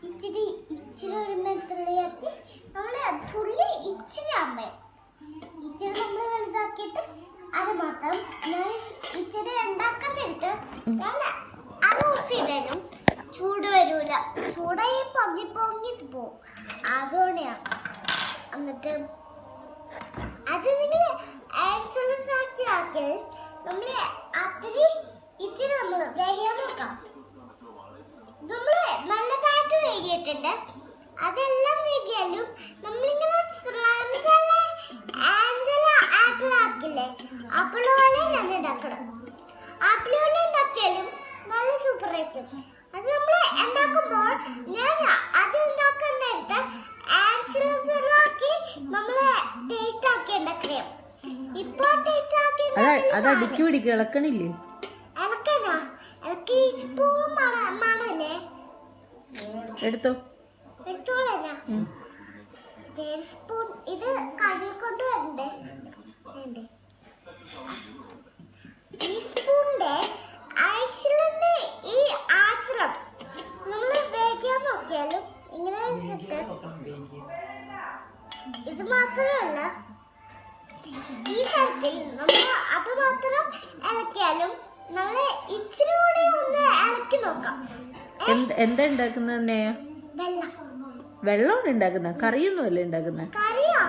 ഇച്ചിരി മെത്തലയാക്കി നമ്മള് തുള്ളി ഇച്ചിരി അമ്മ ഇച്ചിരി നമ്മൾ വലുതാക്കിയിട്ട് അത് മാത്രം ഞാൻ ഇച്ചിരി ഉണ്ടാക്കാൻ എടുത്ത് ഞാൻ അത് ഓഫ് ചെയ്തരും. ചൂട് വരൂല, ചൂടായി പൊങ്ങി പോവും. അതുകൊണ്ടാണ്. എന്നിട്ട് അത് നിങ്ങൾ ആക്കി നമ്മൾ അത്തിരി ഇച്ചിരി നമ്മൾ വേഗം നോക്കാം. നമ്മള് നല്ലതായിട്ട് വേഗിയിട്ടുണ്ട്. അതെല്ലാം വേഗിയാലും നമ്മളിങ്ങനെ ആപ്പിൾ ആക്കില്ലേ, ആപ്പിൾ പോലെ ഞാൻ ഉണ്ടാക്കണം. ആപ്പിൾ പോലെ ഉണ്ടാക്കിയാലും നല്ല സൂപ്പർ ആയിരിക്കും. അത് നമ്മൾ ഉണ്ടാക്കുമ്പോൾ ഞാൻ അത് ഉണ്ടാക്കുന്നേരത്ത് ആക്കി നമ്മള് ടേസ്റ്റ് ആക്കി ഉണ്ടാക്കണേ. ഇപ്പൊ ടേസ്റ്റ് ആക്കി ഇളക്കണില്ലേ? ഇളക്കണ ഇളക്കി സ്പൂൺ മണല്ലേ എടുത്തോളാ. സ്പൂൺ ഇത് കഴുകി കൊണ്ട് വരണ്ടേ? ഈ സ്പൂണിന്റെ ഐശ്വര്യന്റെ ഈ ആശ്രം നമ്മള് വേഗം നോക്കിയാലും ഇങ്ങനെ വെച്ചിട്ട് ഇത് മാത്രമല്ല ഈ തരത്തിൽ നമ്മൾ അത് മാത്രം ഇളക്കിയാലും നമ്മള് ഇച്ചിരി കൂടി ഒന്ന് ഇളക്കി നോക്കാം. എന്താ ഉണ്ടാക്കുന്നത്? വെള്ളം വെള്ളമാണ് ഉണ്ടാക്കുന്ന, കറിയൊന്നും അല്ലേ ഉണ്ടാക്കുന്നത്? കറിയാ